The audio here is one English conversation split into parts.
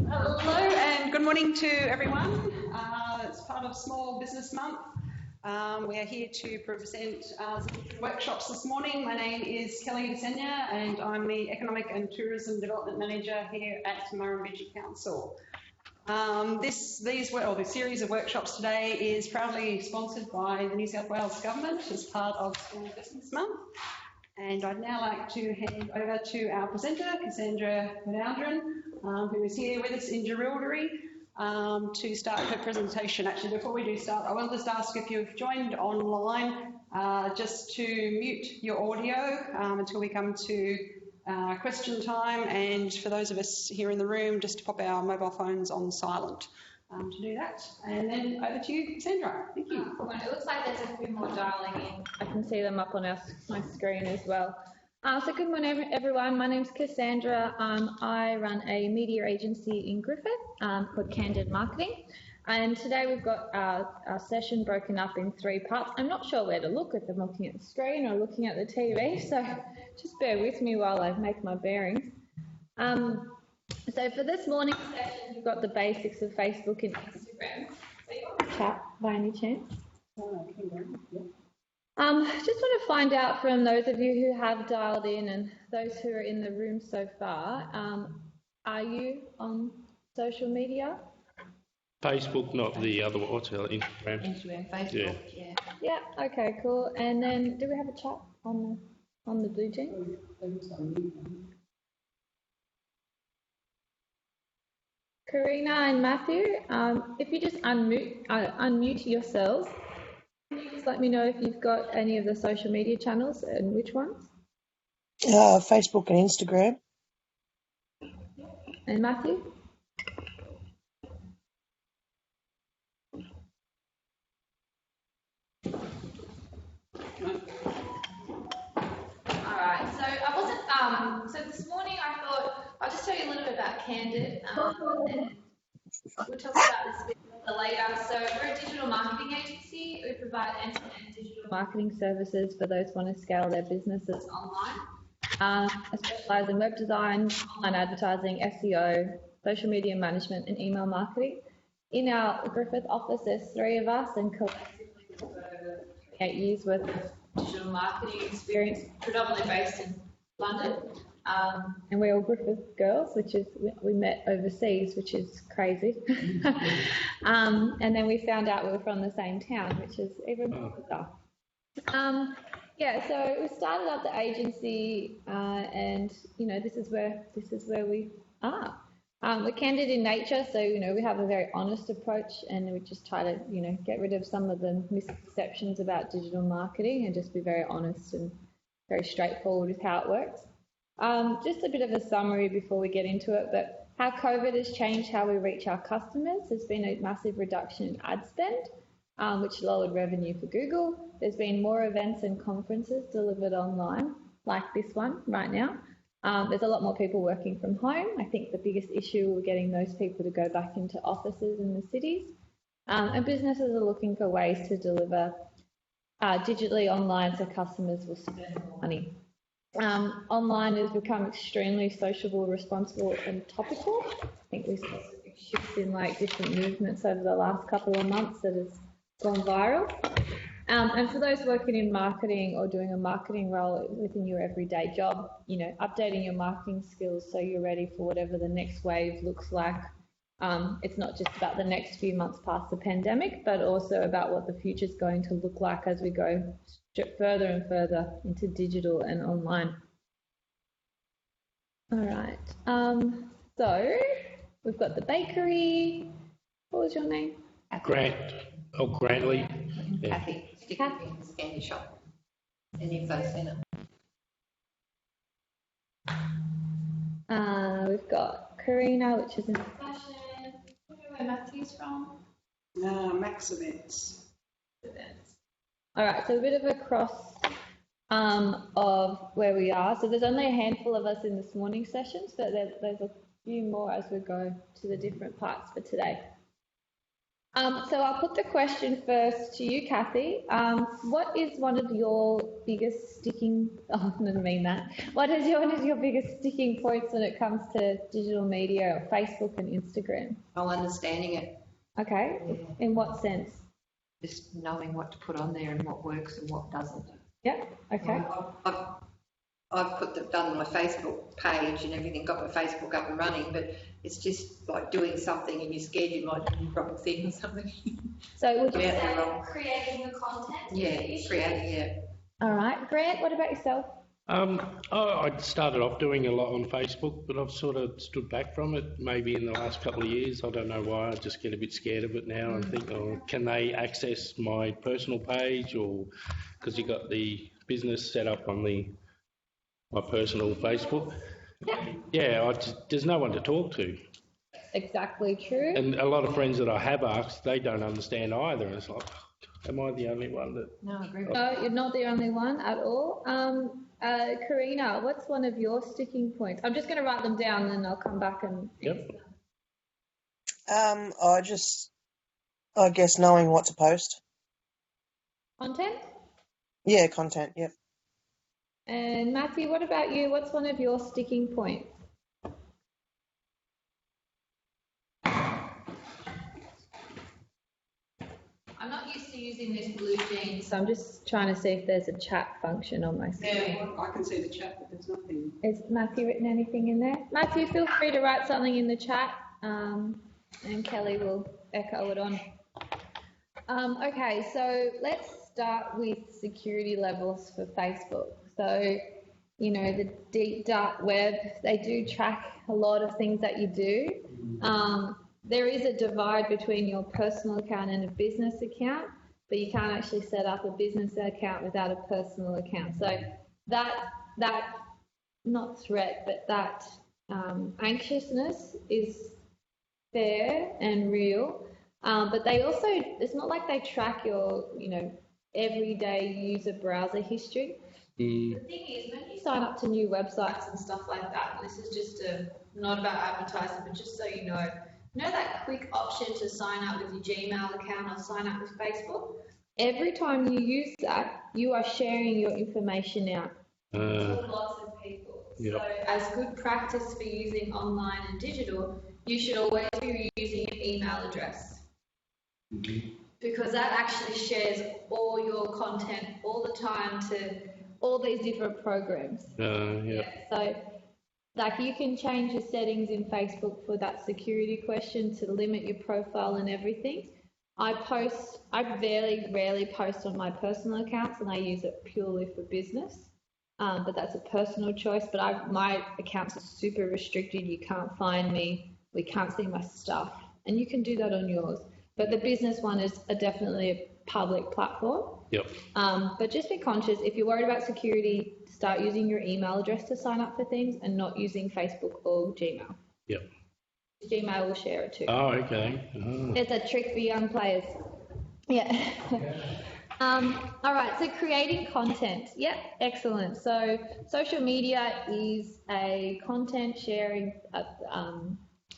Hello and good morning to everyone. It's part of Small Business Month. We are here to present some workshops this morning. My name is Kelly Desenya and I'm the Economic and Tourism Development Manager here at Murrumbidgee Council. The series of workshops today is proudly sponsored by the New South Wales Government as part of Small Business Month. And I'd now like to hand over to our presenter, Cassandra Madaldrin, who is here with us in Jerilderie, to start her presentation. Actually, before we do start, I will just ask if you've joined online, just to mute your audio until we come to question time, and for those of us here in the room, just to pop our mobile phones on silent to do that. And then over to you, Cassandra. Thank you. It looks like there's a few more dialing in. I can see them up on my screen as well. So good morning, everyone. My name's Cassandra. I run a media agency in Griffith called Candid Marketing. And today we've got our session broken up in 3 parts. I'm not sure where to look, if I'm looking at the screen or looking at the TV, so just bear with me while I make my bearings. So for this morning's session, we've got the basics of Facebook and Instagram. So you want to chat by any chance? Just want to find out from those of you who have dialed in and those who are in the room so far, are you on social media? Facebook, not the other one. What's Instagram? Instagram, Facebook, yeah. Yeah, okay, cool. And then do we have a chat on the Blue Jeans? Karina and Matthew, if you just unmute yourselves, can you just let me know if you've got any of the social media channels and which ones? Facebook and Instagram. And Matthew? Alright, so I wasn't, so this morning I thought, I'll just tell you a little bit about Candid, and we'll talk about this a bit later. So we're a digital marketing agency. We provide end-to-end digital marketing services for those who want to scale their businesses online. I specialise in web design, online advertising, SEO, social media management and email marketing. In our Griffith office, there's 3 of us, and collectively we've got over 8 years worth of digital marketing experience, predominantly based in London. And we're all Griffith girls, which is, we met overseas, which is crazy. And then we found out we were from the same town, which is even more bizarre. Yeah, so we started up the agency, and you know, this is where we are. We're candid in nature, so you know, we have a very honest approach, and we just try to, you know, get rid of some of the misconceptions about digital marketing and just be very honest and very straightforward with how it works. Just a bit of a summary before we get into it, but how COVID has changed how we reach our customers. There's been a massive reduction in ad spend, which lowered revenue for Google. There's been more events and conferences delivered online, like this one right now. There's a lot more people working from home. I think the biggest issue will be getting those people to go back into offices in the cities. And businesses are looking for ways to deliver digitally online so customers will spend more money. Online has become extremely sociable, responsible and topical. I think we saw some big shifts in like different movements over the last couple of months that has gone viral. And for those working in marketing or doing a marketing role within your everyday job, you know, updating your marketing skills so you're ready for whatever the next wave looks like. It's not just about the next few months past the pandemic, but also about what the future is going to look like as we go further and further into digital and online. All right, so we've got the bakery. What was your name? Grantley. Yeah. Kathy. Candy shop. And you've both seen it. We've got Karina, which is in fashion. Where Matthew's from? Max Events. All right, so a bit of a cross of where we are. So there's only a handful of us in this morning's sessions, but there's a few more as we go to the different parts for today. So I'll put the question first to you, Kathy. What is one of your biggest sticking, oh, I didn't mean that. What is one of your biggest sticking points when it comes to digital media, or Facebook and Instagram? Oh, understanding it, Okay, in what sense? just knowing what to put on there and what works and what doesn't. Yeah, okay. I've done my Facebook page and everything, got my Facebook up and running, but it's just like doing something and you're scared you might do the wrong thing or something. So would you Yeah, say wrong. creating the content? Yeah, creating, yeah. All right, Grant, what about yourself? I started off doing a lot on Facebook, but I've sort of stood back from it maybe in the last couple of years. I don't know why. I just get a bit scared of it now and think, oh, can they access my personal page? Or because you got the business set up on my personal Facebook. Yeah, there's no one to talk to. Exactly true. And a lot of friends that I have asked, they don't understand either. It's like, am I the only one that... No, I agree with No, you're not the only one at all. Karina, what's one of your sticking points? I'm just going to write them down and then I'll come back and Yep. I guess knowing what to post. Content? Yeah, content, yep. And Matthew, what about you? What's one of your sticking points? I'm not used to using this blue jean, so I'm just trying to see if there's a chat function on my screen. Yeah, I can see the chat, but there's nothing. Has Matthew written anything in there? Matthew, feel free to write something in the chat, and Kelly will echo it on. Okay, so let's start with security levels for Facebook. So, you know, the deep dark web, they do track a lot of things that you do. There is a divide between your personal account and a business account, but you can't actually set up a business account without a personal account. So that not threat, but that anxiousness is fair and real. But they also, it's not like they track your, you know, everyday user browser history. The thing is, when you sign up to new websites and stuff like that, and this is just not about advertising, but just so you know that quick option to sign up with your Gmail account or sign up with Facebook? Every time you use that, you are sharing your information out to lots of people. Yep. So as good practice for using online and digital, you should always be using an email address. Because that actually shares all your content all the time to all these different programs. Yeah. So, like, you can change your settings in Facebook for that security question to limit your profile and everything. I very rarely post on my personal accounts, and I use it purely for business. But that's a personal choice. But my accounts are super restricted. You can't find me. We can't see my stuff. And you can do that on yours. But the business one is definitely a public platform. Yep. But just be conscious, if you're worried about security, start using your email address to sign up for things and not using Facebook or Gmail. Yep. Gmail will share it too. Oh, okay. Oh. It's a trick for young players. Yeah. All right, so creating content. Yep, excellent. So social media is a content sharing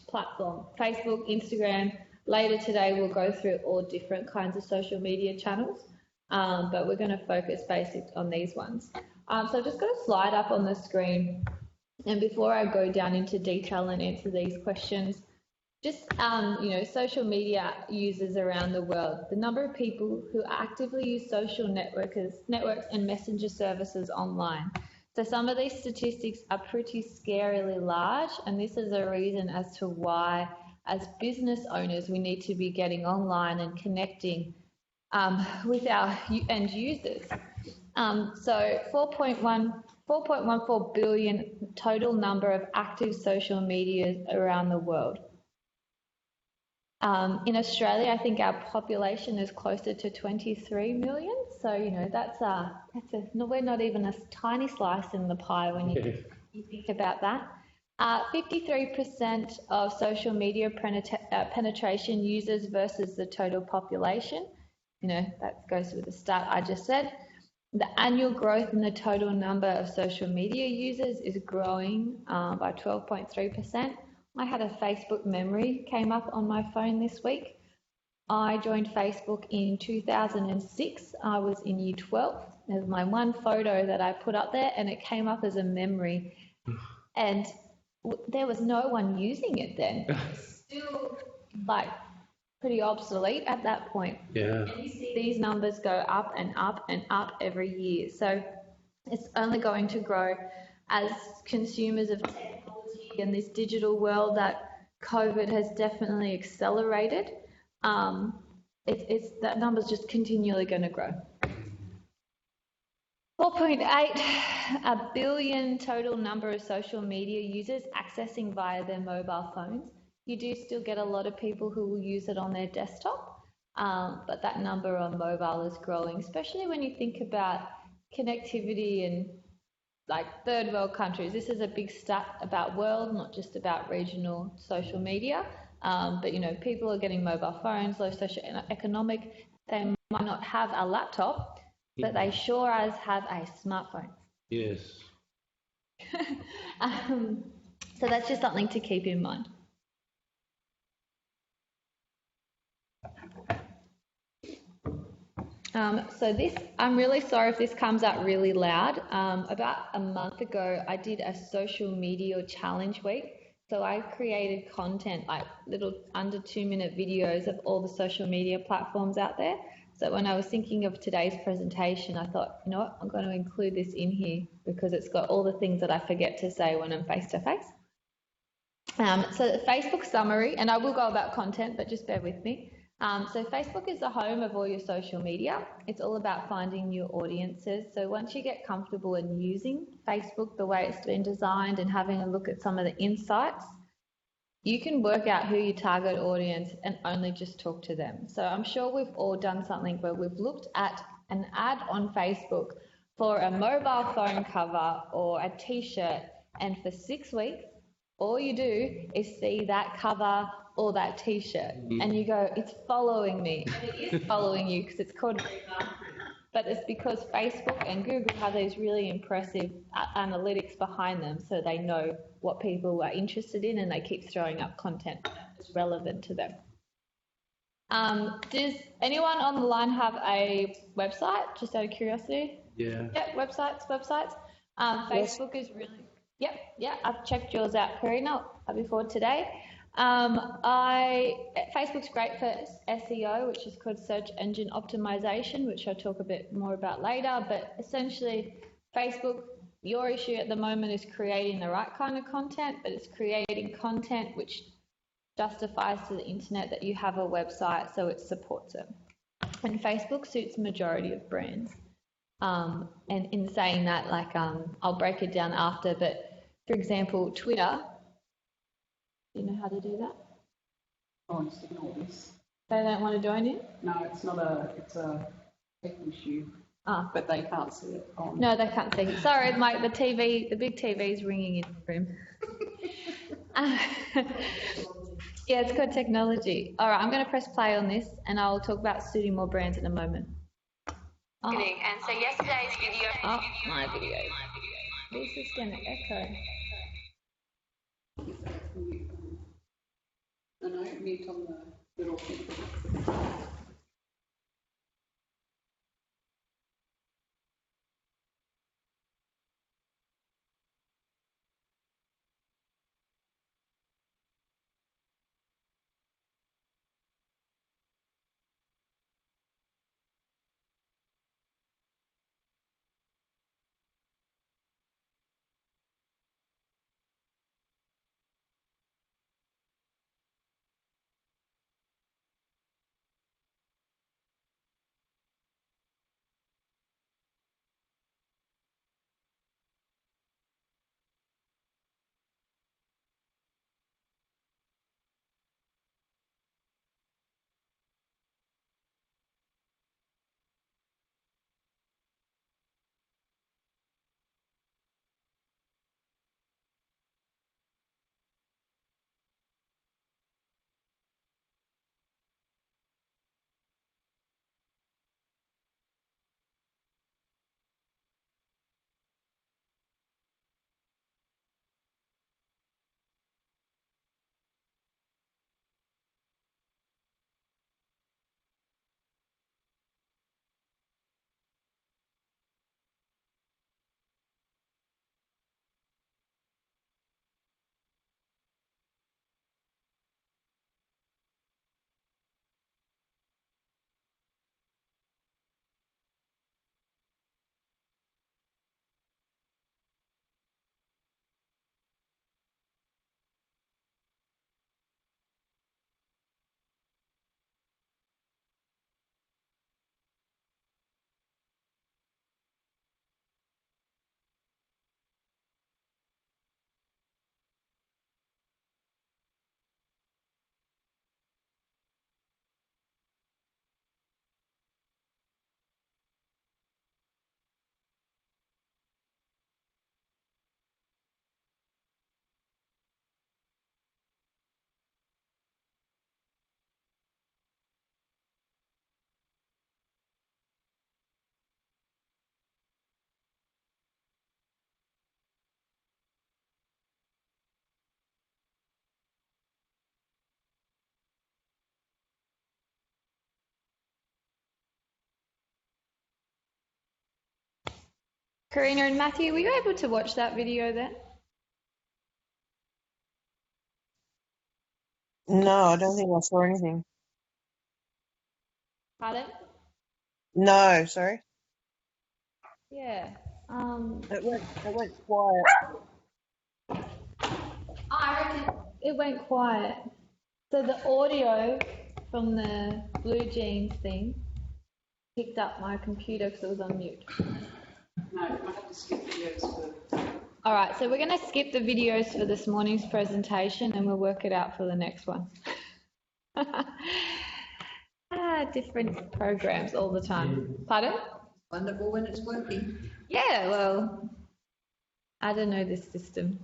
platform. Facebook, Instagram. Later today, we'll go through all different kinds of social media channels, but we're going to focus basically on these ones. So I've just got a slide up on the screen, and before I go down into detail and answer these questions, just, you know, social media users around the world, the number of people who actively use social networks and messenger services online. So some of these statistics are pretty scarily large, and this is a reason as to why, as business owners, we need to be getting online and connecting with our end users. So 4.14 billion total number of active social media around the world. In Australia, I think our population is closer to 23 million. So, you know, we're not even a tiny slice in the pie when you think about that. 53% of social media penetration users versus the total population. You know, that goes with the stat I just said. The annual growth in the total number of social media users is growing by 12.3%. I had a Facebook memory came up on my phone this week. I joined Facebook in 2006. I was in year 12. There's my one photo that I put up there, and it came up as a memory. And there was no one using it then. It's still like pretty obsolete at that point. Yeah. And you see these numbers go up and up and up every year. So it's only going to grow as consumers of technology and this digital world that COVID has definitely accelerated. It's that number's just continually going to grow. 4.8 billion total number of social media users accessing via their mobile phones. You do still get a lot of people who will use it on their desktop, but that number on mobile is growing, especially when you think about connectivity in like third world countries. This is a big stat about world, not just about regional social media. But you know, people are getting mobile phones, low socioeconomic. They might not have a laptop, but they sure as have a smartphone. Yes. So that's just something to keep in mind. So this, I'm really sorry if this comes out really loud. About a month ago, I did a social media challenge week. So I created content, like little under 2-minute videos of all the social media platforms out there. So when I was thinking of today's presentation, I thought, you know what, I'm going to include this in here because it's got all the things that I forget to say when I'm face to face. So the Facebook summary, and I will go about content, but just bear with me. So Facebook is the home of all your social media. It's all about finding new audiences. So once you get comfortable in using Facebook the way it's been designed and having a look at some of the insights, you can work out who your target audience and only just talk to them. So I'm sure we've all done something where we've looked at an ad on Facebook for a mobile phone cover or a t-shirt, and for 6 weeks, all you do is see that cover or that t-shirt and you go, it's following me. And it is following you because it's called remarketing. But it's because Facebook and Google have these really impressive analytics behind them, so they know what people are interested in and they keep throwing up content that's relevant to them. Does anyone on the line have a website, just out of curiosity? Yeah. Yep, websites. Facebook is really... Yep, I've checked yours out, Karina, before today. Facebook's great for SEO, which is called search engine optimization, which I'll talk a bit more about later. But essentially, Facebook, your issue at the moment is creating the right kind of content, but it's creating content which justifies to the internet that you have a website, so it supports it. And Facebook suits the majority of brands. And in saying that, like, I'll break it down after, but for example, Twitter, do you know how to do that? Oh, just ignore this. They don't want to join in? No, it's a tech issue. Ah. But they can't see it on. No, they can't see. Sorry, the big TV is ringing in the room. Yeah, it's called technology. All right, I'm going to press play on this and I'll talk about suiting more brands in a moment. Oh. And so yesterday's video. Oh, my video. This is going to echo. No, mute on the little thing. Karina and Matthew, were you able to watch that video then? No, I don't think I saw anything. Pardon? No, sorry. Yeah. It went quiet. I reckon it went quiet. So the audio from the blue jeans thing picked up my computer because it was on mute. No, I have to skip videos for. All right, so we're going to skip the videos for this morning's presentation and we'll work it out for the next one. Different programs all the time. Pardon? Wonderful when it's working. Yeah, well, I don't know this system.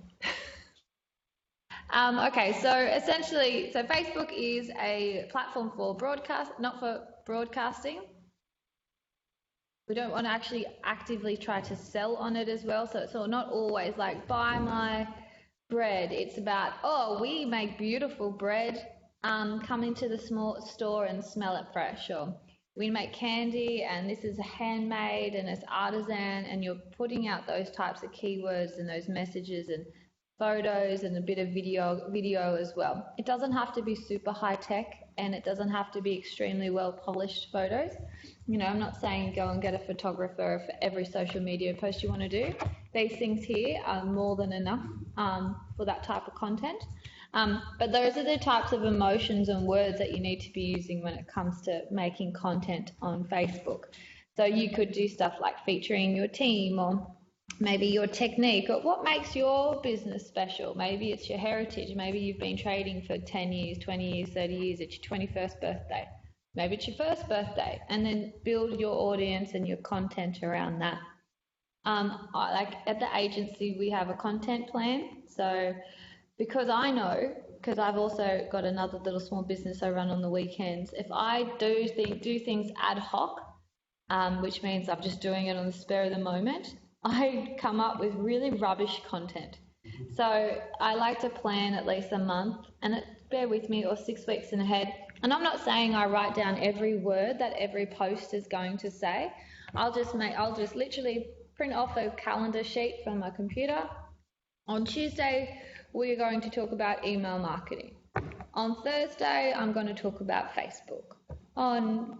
Okay, so essentially, so Facebook is a platform for broadcast, not for broadcasting. We don't want to actually actively try to sell on it as well. So it's not always like buy my bread. It's about, oh, we make beautiful bread. Come into the small store and smell it fresh. Or we make candy and this is handmade and it's artisan, and you're putting out those types of keywords and those messages and photos and a bit of video as well. It doesn't have to be super high tech and it doesn't have to be extremely well polished photos. You know, I'm not saying go and get a photographer for every social media post you want to do. These things here are more than enough for that type of content. But those are the types of emotions and words that you need to be using when it comes to making content on Facebook. So you could do stuff like featuring your team or maybe your technique or what makes your business special. Maybe it's your heritage. Maybe you've been trading for 10 years, 20 years, 30 years. It's your 21st birthday. Maybe it's your first birthday, and then build your audience and your content around that. Like at the agency, we have a content plan. So because I know, because I've also got another little small business I run on the weekends, if I do things ad hoc, which means I'm just doing it on the spur of the moment, I come up with really rubbish content. So I like to plan at least a month, and bear with me, or 6 weeks in ahead. And I'm not saying I write down every word that every post is going to say. I'll just literally print off a calendar sheet from my computer. On Tuesday, we're going to talk about email marketing. On Thursday, I'm going to talk about Facebook. On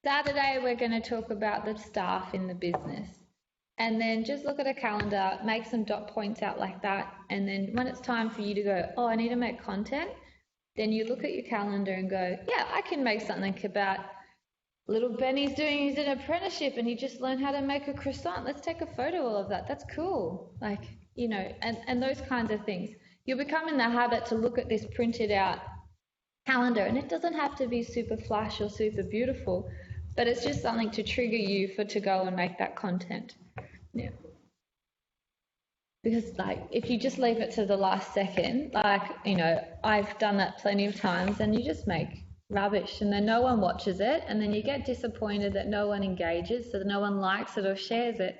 Saturday, we're going to talk about the staff in the business. And then just look at a calendar, make some dot points out like that. And then when it's time for you to go, oh, I need to make content, then you look at your calendar and go, yeah, I can make something about little Benny's doing his apprenticeship and he just learned how to make a croissant. Let's take a photo of that. That's cool. Like, you know, and those kinds of things. You'll become in the habit to look at this printed out calendar, and it doesn't have to be super flash or super beautiful, but it's just something to trigger you to go and make that content. Yeah. Because like if you just leave it to the last second, like, you know, I've done that plenty of times, and you just make rubbish and then no one watches it, and then you get disappointed that no one engages, so that no one likes it or shares it.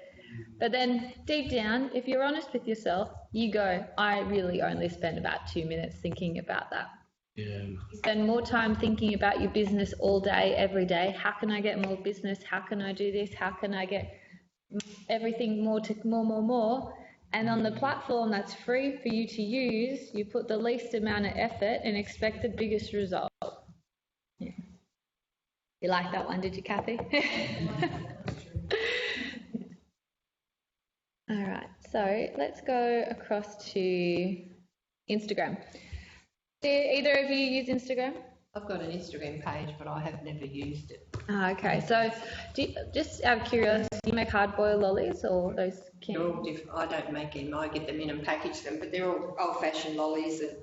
But then deep down, if you're honest with yourself, you go, I really only spend about 2 minutes thinking about that. Yeah. You spend more time thinking about your business all day, every day. How can I get more business? How can I do this? How can I get everything more? And on the platform that's free for you to use, you put the least amount of effort and expect the biggest result. Yeah. You like that one, did you, Kathy? All right, so let's go across to Instagram. Do either of you use Instagram? I've got an Instagram page, but I have never used it. Okay, so just out of curiosity, do you make hard-boiled lollies or those They're all different. I don't make them. I get them in and package them, but they're all old-fashioned lollies and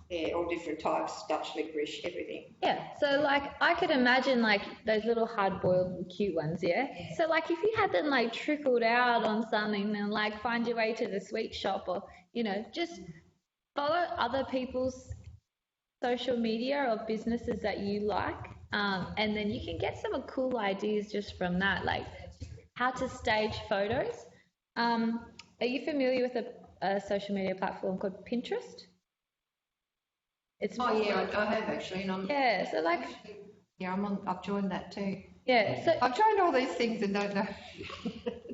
yeah, all different types, Dutch licorice, everything. Yeah, so like I could imagine like those little hard-boiled cute ones, yeah? So like if you had them like trickled out on something, then like find your way to the sweet shop, or, you know, just follow other people's social media or businesses that you like, and then you can get some cool ideas just from that, like how to stage photos. Are you familiar with a social media platform called Pinterest? It's Oh yeah, I have actually, and yeah. So like, yeah, I've joined that too. Yeah. So I've tried all these things and don't know.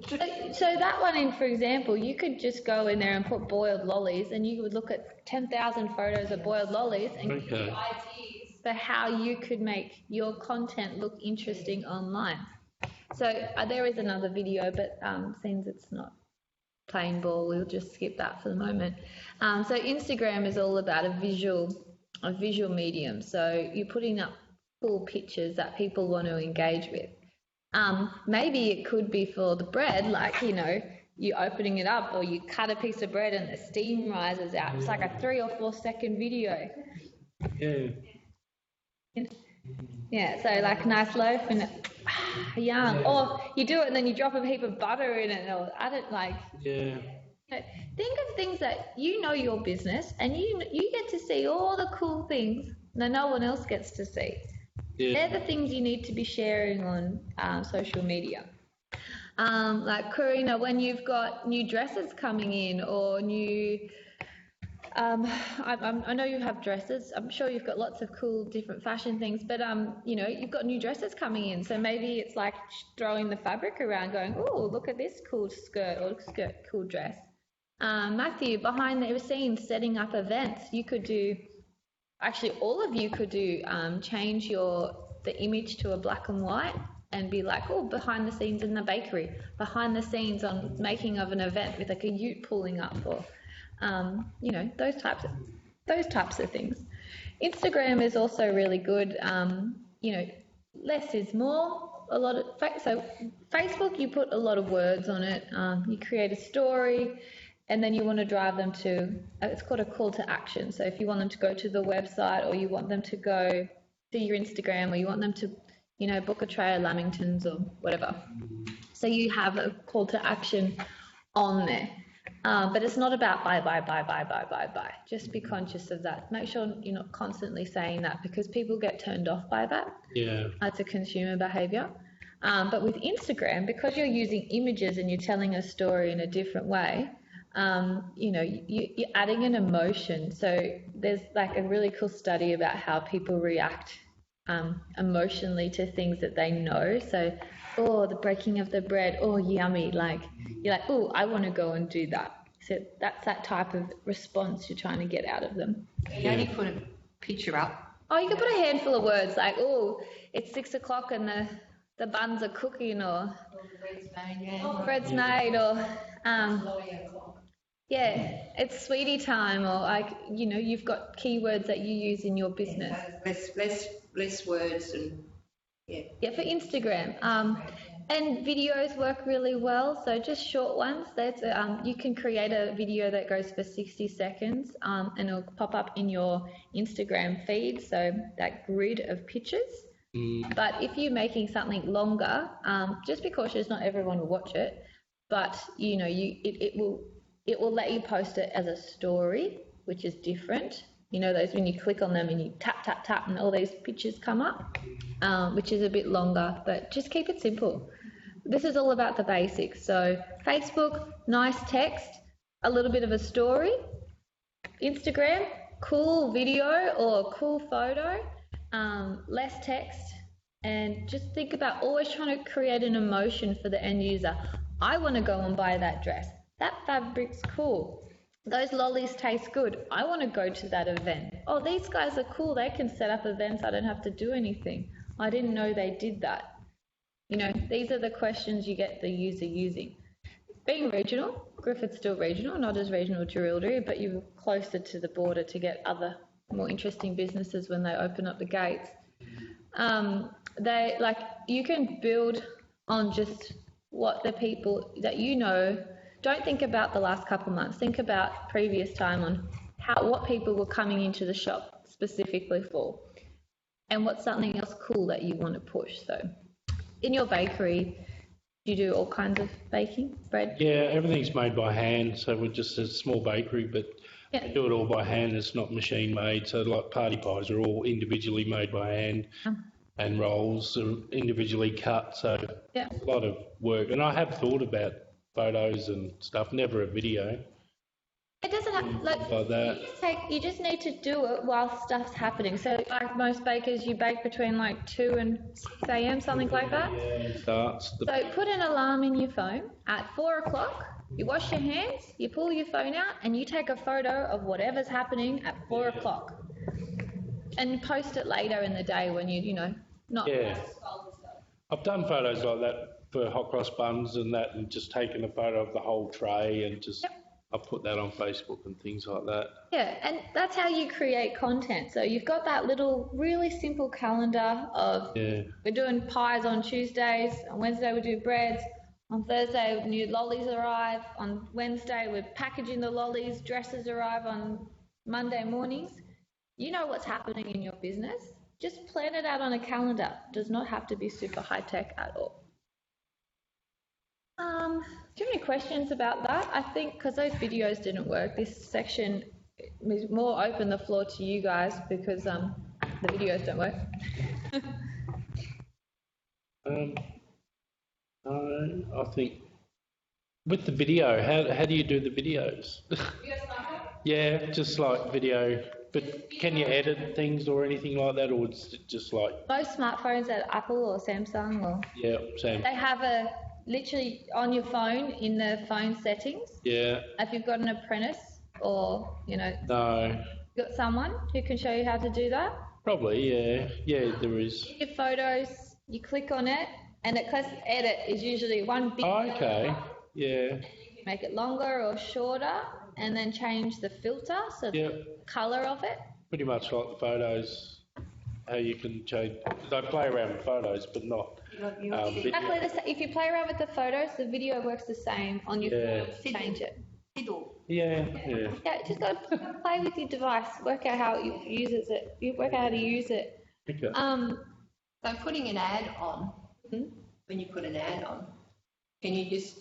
So that one in, for example, you could just go in there and put boiled lollies and you would look at 10,000 photos of boiled lollies and give you ideas for how you could make your content look interesting online. So there is another video, but since it's not playing ball, we'll just skip that for the moment. So Instagram is all about a visual medium. So you're putting up cool pictures that people want to engage with. Maybe it could be for the bread, like, you know, you opening it up or you cut a piece of bread and the steam rises out. It's like a 3 or 4 second video. Yeah. Yeah, so like a nice loaf and yum. Or you do it and then you drop a heap of butter in it or add it like. Yeah. You know, think of things that you know your business and you get to see all the cool things that no one else gets to see. Yeah. They're the things you need to be sharing on social media. Like Karina, when you've got new dresses coming in or new, I know you have dresses. I'm sure you've got lots of cool different fashion things, but you know, you've got new dresses coming in. So maybe it's like throwing the fabric around going, oh, look at this cool skirt or cool dress. Matthew, behind the scenes, setting up events, you could do, actually all of you could do, change the image to a black and white and be like, oh, behind the scenes in the bakery, behind the scenes on making of an event with like a ute pulling up or, you know, those types of things. Instagram is also really good. You know, less is more. So Facebook, you put a lot of words on it. You create a story. And then you want to drive them to, it's called a call to action. So if you want them to go to the website or you want them to go to your Instagram or you want them to, you know, book a tray of Lamingtons or whatever. So you have a call to action on there. But it's not about buy. Just be conscious of that. Make sure you're not constantly saying that because people get turned off by that. Yeah. It's a consumer behaviour. But with Instagram, because you're using images and you're telling a story in a different way, you know, you're adding an emotion. So there's like a really cool study about how people react emotionally to things that they know. So, oh, the breaking of the bread, oh, yummy. Like, you're like, oh, I want to go and do that. So that's that type of response you're trying to get out of them. You only put a picture up. Oh, you can put a handful of words like, oh, it's 6 o'clock and the buns are cooking or bread's made or yeah, it's sweetie time or like, you know, you've got keywords that you use in your business. Less words and yeah, for Instagram. And videos work really well, so just short ones. That's you can create a video that goes for 60 seconds and it'll pop up in your Instagram feed, so that grid of pictures. But if you're making something longer, just be cautious, not everyone will watch it, but you know, it will let you post it as a story, which is different. You know, those when you click on them and you tap, tap, tap and all these pictures come up, which is a bit longer, but just keep it simple. This is all about the basics. So Facebook, nice text, a little bit of a story. Instagram, cool video or cool photo, less text, and just think about always trying to create an emotion for the end user. I want to go and buy that dress. That fabric's cool. Those lollies taste good. I want to go to that event. Oh, these guys are cool. They can set up events. I don't have to do anything. I didn't know they did that. You know, these are the questions you get the user using. Being regional, Griffith's still regional, not as regional to Jerilderie, but you're closer to the border to get other more interesting businesses when they open up the gates. You can build on just what the people that you know. Don't think about the last couple of months. Think about previous time on what people were coming into the shop specifically for, and what's something else cool that you want to push. So, in your bakery, do you do all kinds of baking, bread? Yeah, everything's made by hand. So we're just a small bakery, but we do it all by hand. It's not machine made. So like party pies are all individually made by hand, and rolls are individually cut. So a lot of work. And I have thought about photos and stuff, never a video. It doesn't things like that. You just need to do it while stuff's happening. So like most bakers, you bake between like 2 and 6 a.m, something like that. Yeah, it starts. So put an alarm in your phone at 4 o'clock. You wash your hands, you pull your phone out, and you take a photo of whatever's happening at 4 o'clock, and post it later in the day when not. Yeah. I've done photos like that for hot cross buns and that, and just taken a photo of the whole tray and just. Yep. I put that on Facebook and things like that. Yeah, and that's how you create content. So you've got that little really simple calendar of we're doing pies on Tuesdays, on Wednesday we do breads, on Thursday new lollies arrive, on Wednesday we're packaging the lollies, dresses arrive on Monday mornings. You know what's happening in your business. Just plan it out on a calendar. It does not have to be super high tech at all. Do you have any questions about that? I think because those videos didn't work, this section is more open the floor to you guys because the videos don't work. I think with the video, how do you do the videos? Yeah, just like video. But can you edit things or anything like that, or it's just like? Most smartphones at Apple or Samsung or. Yeah, same. They have a. Literally on your phone in the phone settings. Yeah. If you've got an apprentice or, No. Got someone who can show you how to do that? Probably, yeah. Yeah, there is. Your photos, you click on it, and it clicks edit is usually one big. Oh, okay. Yeah. And you can make it longer or shorter, and then change the filter, so the colour of it. Pretty much like the photos, how you can change. I play around with photos, but not. Exactly. If you play around with the photos, the video works the same on your phone. Change it. Yeah. Yeah, just got to play with your device. Work out how it uses it. You work out how to use it. Okay. So putting an ad on, when you put an ad on, can you just,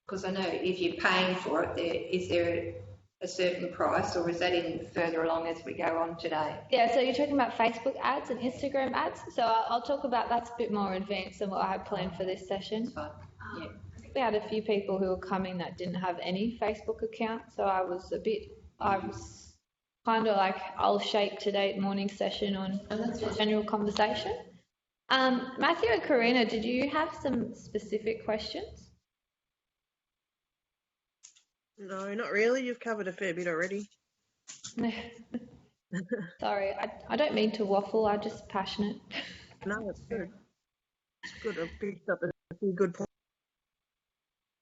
because I know if you're paying for it, is there a certain price, or is that in further along as we go on today? Yeah, so you're talking about Facebook ads and Instagram ads. So I'll talk about that's a bit more advanced than what I had planned for this session. Yeah. We had a few people who were coming that didn't have any Facebook account, so I was kind of like, I'll shape today's morning session on general conversation. Matthew and Karina, did you have some specific questions? No, not really. You've covered a fair bit already. Sorry, I don't mean to waffle. I'm just passionate. No, it's good. It's good. I've picked up a few good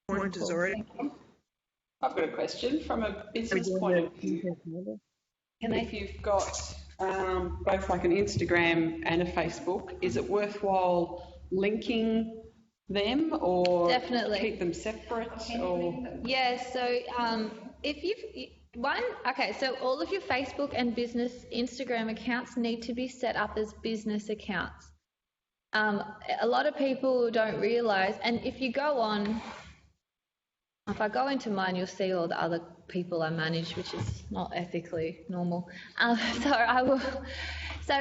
pointers already. I've got a question from a business point of view. If you've got both like an Instagram and a Facebook, is it worthwhile linking them or Definitely. keep them separate? Or Yeah, so if you've so all of your Facebook and business Instagram accounts need to be set up as business accounts. A lot of people don't realise, and if you go on, if I go into mine, you'll see all the other people I manage, which is not ethically normal. So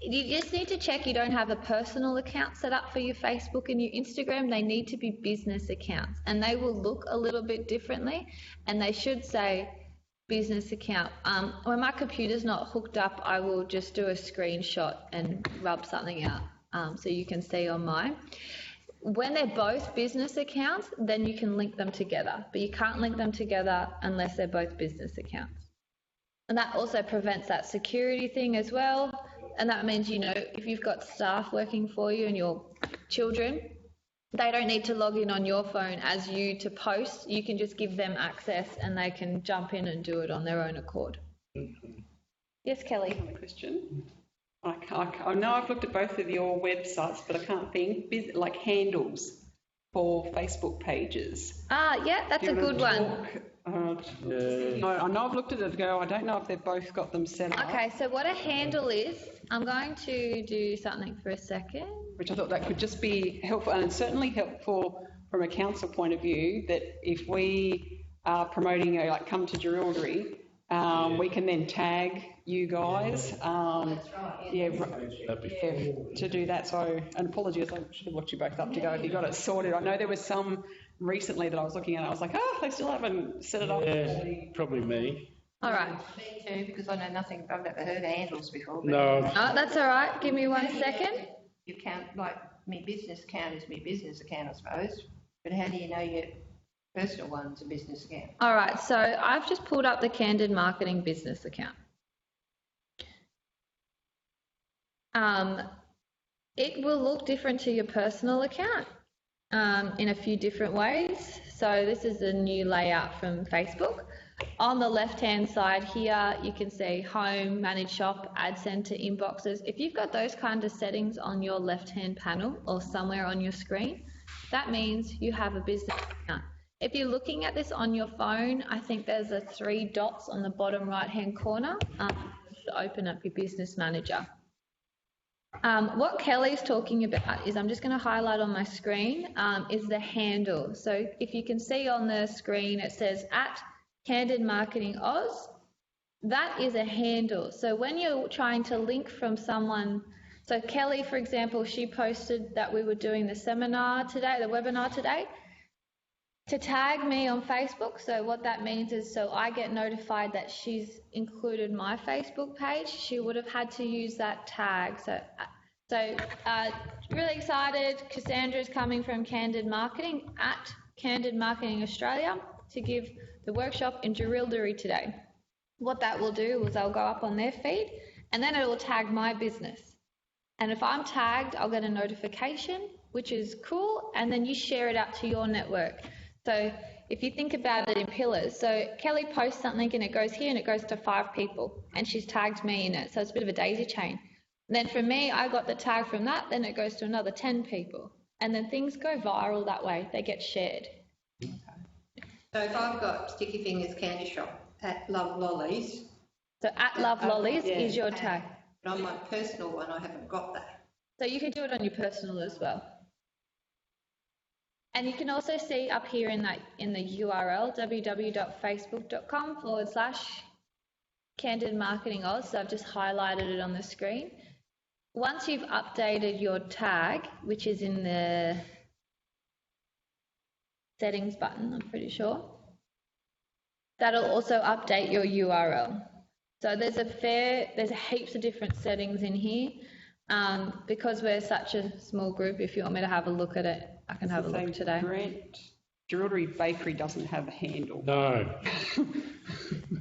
you just need to check you don't have a personal account set up for your Facebook and your Instagram. They need to be business accounts, and they will look a little bit differently, and they should say business account. When my computer's not hooked up, I will just do a screenshot and rub something out so you can see on mine. When they're both business accounts, then you can link them together, but you can't link them together unless they're both business accounts. And that also prevents that security thing as well. And that means, if you've got staff working for you and your children, they don't need to log in on your phone as you to post. You can just give them access and they can jump in and do it on their own accord. Yes, Kelly? another question. I know I've looked at both of your websites, but I can't think, like handles for Facebook pages. Yeah, that's a good one. I know I've looked at it ago. I don't know if they've both got them set up. Okay, so what a handle is, I'm going to do something for a second. Which I thought that could just be helpful, and certainly helpful from a council point of view, that if we are promoting like Come to Jerilderie, we can then tag you guys. To do that. So, and apologies, I should have looked you both up to go if you got it sorted. I know there was some recently that I was looking at, I was like, they still haven't set it up. Yeah, probably me. All right. Me too, because I know nothing, I've never heard of handles before. But No, Oh, that's all right. Give me 1 second. you count, like, me business account is me business account, I suppose. But how do you know your personal one's a business account? All right. So I've just pulled up the Candid Marketing business account. It will look different to your personal account in a few different ways. So this is the new layout from Facebook. On the left-hand side here, you can see home, manage shop, ad center, inboxes. If you've got those kind of settings on your left-hand panel or somewhere on your screen, that means you have a business account. If you're looking at this on your phone, I think there's the 3 dots on the bottom right-hand corner to open up your business manager. What Kelly's talking about is, I'm just going to highlight on my screen, is the handle. So if you can see on the screen, it says @Candid Marketing Oz. That is a handle. So when you're trying to link from someone, so Kelly, for example, she posted that we were doing the seminar today, the webinar today, to tag me on Facebook. So what that means is, so I get notified that she's included my Facebook page, she would have had to use that tag. So really excited, Cassandra's coming from Candid Marketing @Candid Marketing Australia to give the workshop in Jerilderie today. What that will do is I'll go up on their feed and then it will tag my business. And if I'm tagged, I'll get a notification, which is cool, and then you share it out to your network. So if you think about it in pillars, so Kelly posts something and it goes here and it goes to 5 people and she's tagged me in it. So it's a bit of a daisy chain. And then for me, I got the tag from that, then it goes to another 10 people. And then things go viral that way, they get shared. So if I've got Sticky Fingers Candy Shop @LoveLollies. So @LoveLollies is your tag. But on my personal one, I haven't got that. So you can do it on your personal as well. And you can also see up here in the URL, www.facebook.com/Candid Marketing Oz. So I've just highlighted it on the screen. Once you've updated your tag, which is in the settings button, I'm pretty sure, that'll also update your URL. So there's heaps of different settings in here. Because we're such a small group, if you want me to have a look at it, I can have a look today. Jerilderie Bakery doesn't have a handle. no.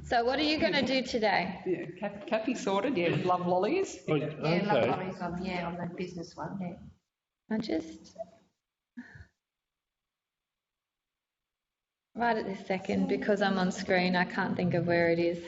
So what are you going to do today? Yeah, Kathy sorted, yeah, with Love Lollies. Oh, Yeah, okay. LoveLollies on the business one, yeah. I just... Right at this second, because I'm on screen, I can't think of where it is.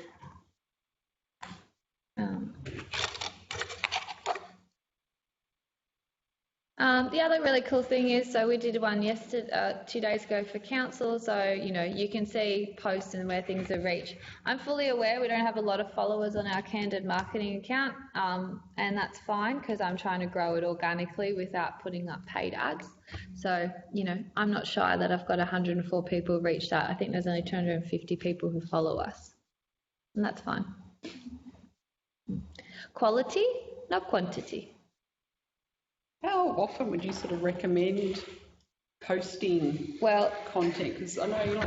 The other really cool thing is, so we did one yesterday, 2 days ago for council, so, you can see posts and where things have reached. I'm fully aware we don't have a lot of followers on our Candid Marketing account, and that's fine because I'm trying to grow it organically without putting up paid ads. So, I'm not shy that I've got 104 people who reached out. I think there's only 250 people who follow us, and that's fine. Quality, not quantity. How often would you sort of recommend posting content? Because I know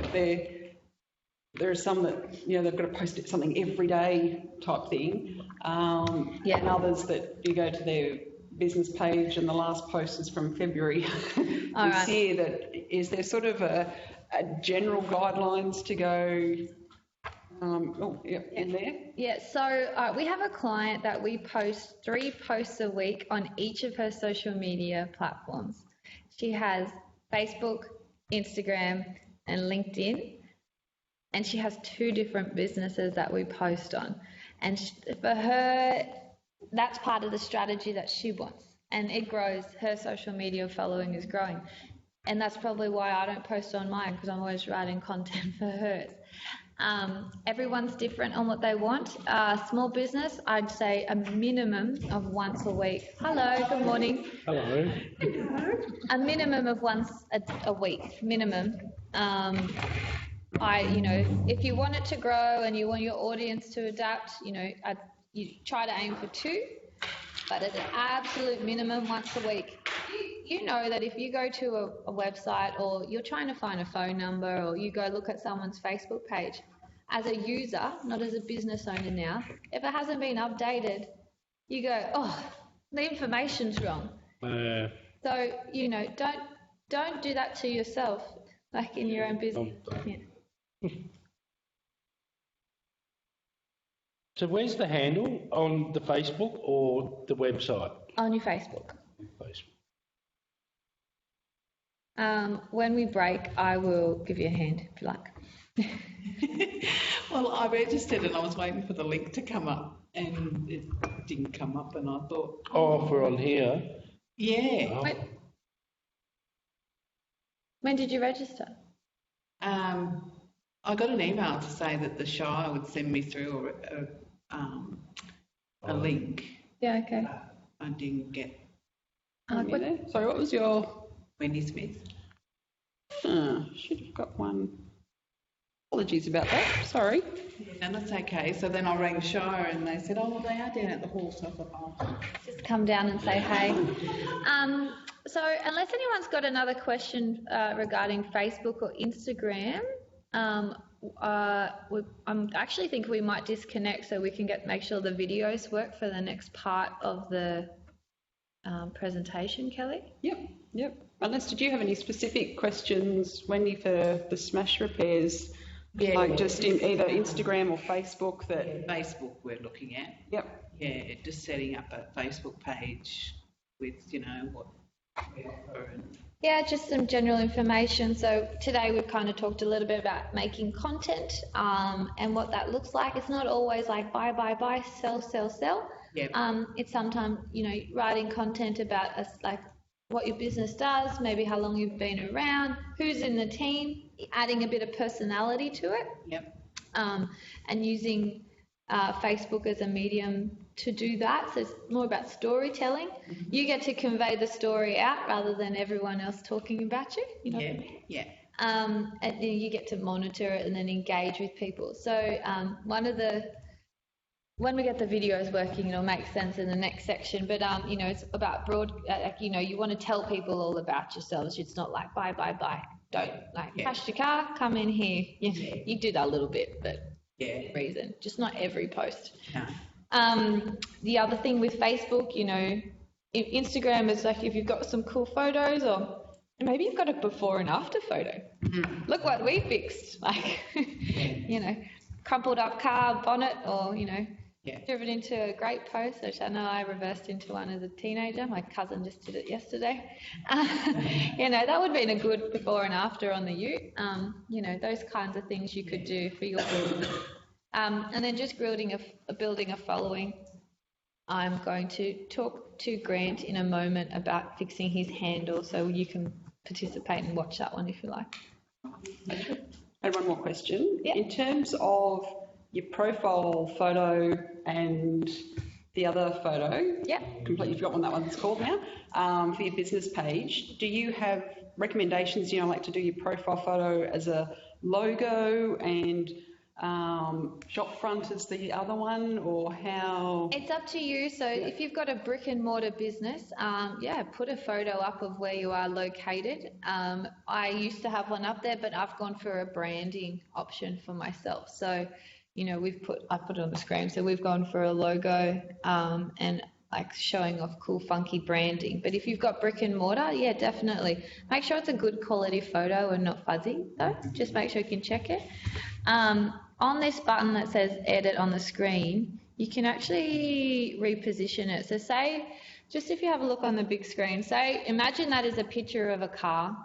there are some that, they've got to post something every day type thing. And others that you go to their business page and the last post is from February this year. Is there sort of a general guidelines to go in there? Yeah, so we have a client that we post 3 posts a week on each of her social media platforms. She has Facebook, Instagram, and LinkedIn, and she has 2 different businesses that we post on. And for her, that's part of the strategy that she wants, and it grows. Her social media following is growing, and that's probably why I don't post on mine, because I'm always writing content for hers. Everyone's different on what they want. Small business, I'd say a minimum of once a week. Hello, good morning. Hello. A minimum of once a week, minimum. If you want it to grow and you want your audience to adapt, you try to aim for 2, but at an absolute minimum once a week. You know that if you go to a website or you're trying to find a phone number or you go look at someone's Facebook page, as a user, not as a business owner now, if it hasn't been updated, you go, oh, the information's wrong. So, you know, don't do that to yourself, like in your own business. Yeah. So where's the handle? On the Facebook or the website? On your Facebook. Facebook. When we break, I will give you a hand if you like. Well, I registered and I was waiting for the link to come up and it didn't come up and I thought... Oh, for on here? Yeah. Oh. When did you register? I got an email to say that the Shire would send me through a link. Yeah, okay. I didn't get... Sorry, what was your... Wendy Smith. Should have got one. Apologies about that, sorry. And that's okay. So then I rang Shire and they said, oh, well, they are down at the hall. So I thought, oh. Just come down and say hey. So unless anyone's got another question regarding Facebook or Instagram, I actually think we might disconnect so we can make sure the videos work for the next part of the presentation, Kelly. Yep. Unless, did you have any specific questions, Wendy, for the smash repairs? Yeah. Like just in either Instagram or Facebook that... Facebook we're looking at. Yep. Yeah, just setting up a Facebook page with, you know, what we offer and... Yeah, just some general information. So today we've kind of talked a little bit about making content and what that looks like. It's not always like buy, sell. Yeah. It's sometimes, you know, writing content about like what your business does, maybe how long you've been around, who's in the team, adding a bit of personality to it. Yep. And using Facebook as a medium to do that. So it's more about storytelling. Mm-hmm. You get to convey the story out rather than everyone else talking about you. You know what I mean? Yeah. And then you get to monitor it and then engage with people. So when we get the videos working, it'll make sense in the next section. But you know, it's about you know, you want to tell people all about yourselves. It's not like buy. Don't crash your car, come in here. You do that a little bit, but reason, just not every post. No. The other thing with Facebook, you know, Instagram is like if you've got some cool photos or maybe you've got a before and after photo. Mm-hmm. Look what we fixed, like, you know, crumpled up car bonnet or, you know, driven into a great post, which I know I reversed into one as a teenager. My cousin just did it yesterday. You know, that would have been a good before and after on the ute. You know, those kinds of things you could do for your business. And then just building a following. I'm going to talk to Grant in a moment about fixing his handle, so you can participate and watch that one if you like. I had one more question. Yeah. In terms of your profile photo and the other photo, completely forgot what that one's called now, for your business page, do you have recommendations, you know, like to do your profile photo as a logo and shop front as the other one, or how? It's up to you. So if you've got a brick and mortar business, put a photo up of where you are located. I used to have one up there, but I've gone for a branding option for myself. So, you know, I put it on the screen. So we've gone for a logo and like showing off cool, funky branding. But if you've got brick and mortar, definitely make sure it's a good quality photo and not fuzzy though. Just make sure you can check it. On this button that says edit on the screen, you can actually reposition it. So say, just if you have a look on the big screen, imagine that is a picture of a car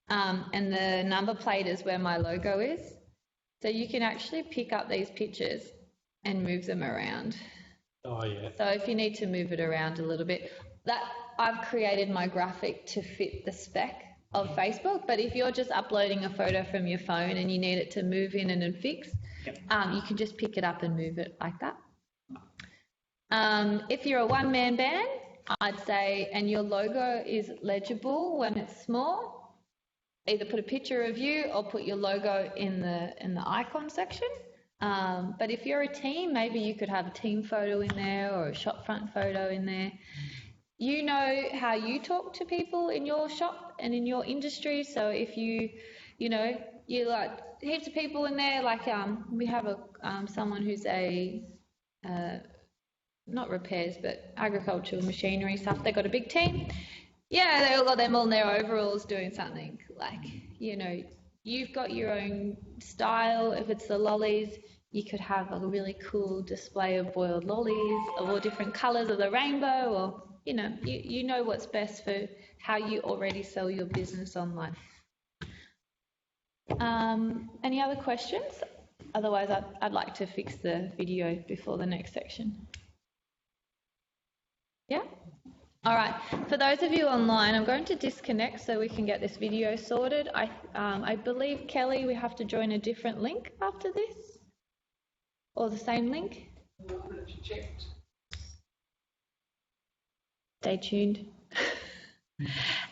and the number plate is where my logo is. So you can actually pick up these pictures and move them around. Oh, yeah. So if you need to move it around a little bit, I've created my graphic to fit the spec of Facebook, but if you're just uploading a photo from your phone and you need it to move in and fix, you can just pick it up and move it like that. If you're a one-man band, I'd say, and your logo is legible when it's small, either put a picture of you or put your logo in the icon section. But if you're a team, maybe you could have a team photo in there or a shop front photo in there. You know how you talk to people in your shop and in your industry. So if you know, you like heaps of people in there. Like we have a someone who's a not repairs but agricultural machinery stuff. They got a big team. Yeah, they all got them all in their overalls doing something. Like, you know, you've got your own style. If it's the lollies, you could have a really cool display of boiled lollies of all different colours of the rainbow, or you know what's best for how you already sell your business online. Any other questions? Otherwise, I'd like to fix the video before the next section. Yeah? All right. For those of you online, I'm going to disconnect so we can get this video sorted. I believe, Kelly, we have to join a different link after this? Or the same link? Stay tuned.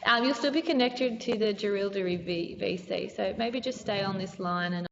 You'll still be connected to the Jerilderie VC, so maybe just stay on this line and